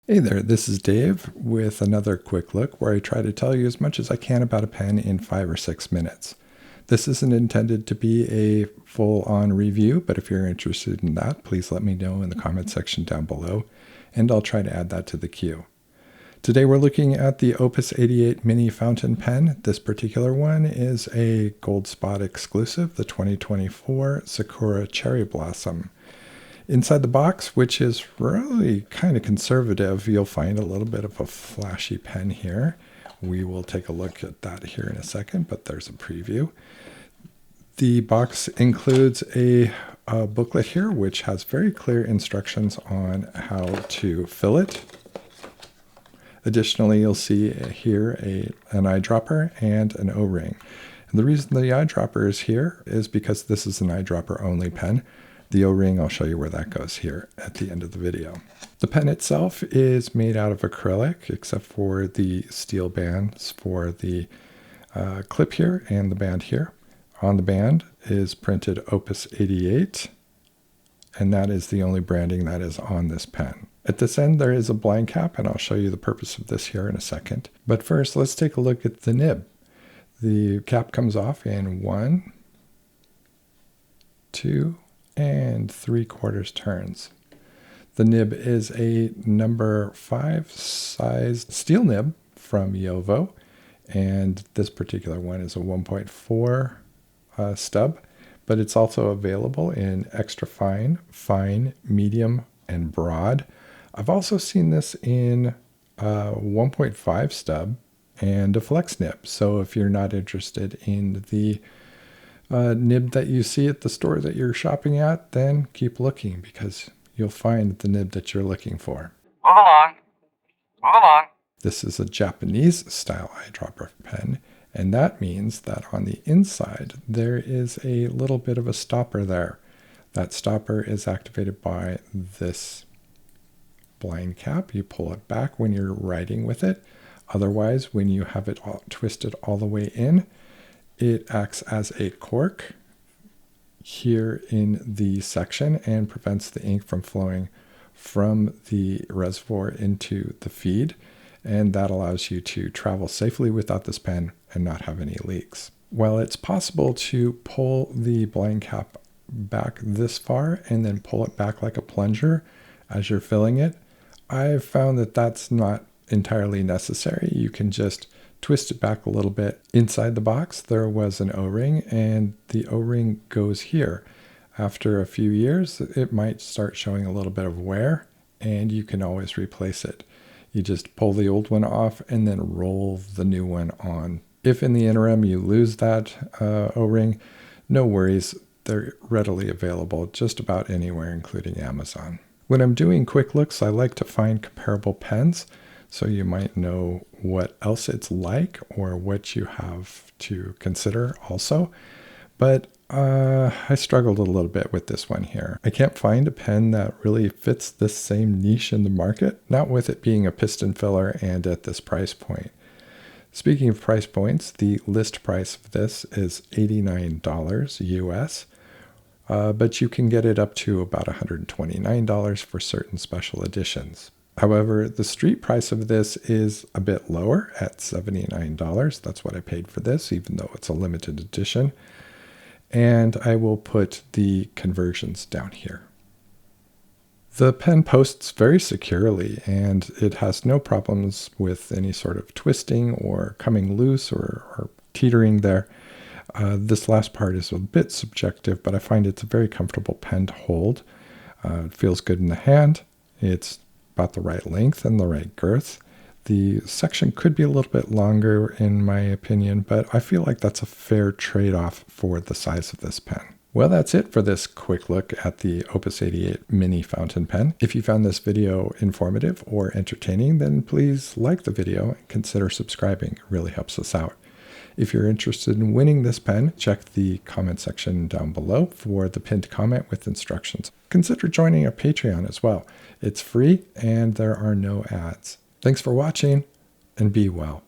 Hey there, this is Dave with another quick look where I try to tell you as much as I can about a pen in 5 or 6 minutes. This isn't intended to be a full-on review, but if you're interested in that, please let me know in the comment section down below, and I'll try to add that to the queue. Today we're looking at the Opus 88 mini fountain pen. This particular one is a Gold Spot exclusive, the 2024 Sakura Cherry Blossom. Inside the box, which is really kind of conservative, you'll find a little bit of a flashy pen here. We will take a look at that here in a second, but there's a preview. The box includes a booklet here, which has very clear instructions on how to fill it. Additionally, you'll see here an eyedropper and an O-ring. And the reason the eyedropper is here is because this is an eyedropper only pen. The O-ring, I'll show you where that goes here at the end of the video. The pen itself is made out of acrylic, except for the steel bands for the clip here and the band here. On the band is printed Opus 88, and that is the only branding that is on this pen. At this end, there is a blind cap, and I'll show you the purpose of this here in a second. But first, let's take a look at the nib. The cap comes off in 1, 2, and 3/4 turns. The nib is a number 5 sized steel nib from JoWo, and this particular one is a 1.4 stub, but it's also available in extra fine, fine, medium, and broad. I've also seen this in 1.5 stub and a flex nib, so if you're not interested in the nib that you see at the store that you're shopping at, then keep looking because you'll find the nib that you're looking for. Move along. Move along. This is a Japanese style eyedropper pen, and that means that on the inside there is a little bit of a stopper there. That stopper is activated by this blind cap. You pull it back when you're writing with it. Otherwise, when you have it all twisted all the way in, it acts as a cork here in the section and prevents the ink from flowing from the reservoir into the feed, and that allows you to travel safely without this pen and not have any leaks. While it's possible to pull the blind cap back this far and then pull it back like a plunger as you're filling it, I've found that that's not entirely necessary. You can just twist it back a little bit. Inside the box there was an O-ring, and the O-ring goes here. After a few years it might start showing a little bit of wear, and you can always replace it. You just pull the old one off and then roll the new one on. If in the interim you lose that O-ring, no worries, they're readily available just about anywhere, including Amazon. When I'm doing quick looks, I like to find comparable pens, so you might know what else it's like or what you have to consider also. But I struggled a little bit with this one here. I can't find a pen that really fits this same niche in the market, not with it being a piston filler and at this price point. Speaking of price points, the list price of this is $89 US, but you can get it up to about $129 for certain special editions. However, the street price of this is a bit lower at $79. That's what I paid for this, even though it's a limited edition. And I will put the conversions down here. The pen posts very securely, and it has no problems with any sort of twisting or coming loose or teetering there. This last part is a bit subjective, but I find it's a very comfortable pen to hold. It feels good in the hand. It's about the right length and the right girth. The section could be a little bit longer in my opinion, but I feel like that's a fair trade-off for the size of this pen. Well, that's it for this quick look at the Opus 88 mini fountain pen. If you found this video informative or entertaining, then please like the video and consider subscribing. It really helps us out. If you're interested in winning this pen, check the comment section down below for the pinned comment with instructions. Consider joining our Patreon as well. It's free and there are no ads. Thanks for watching, and be well.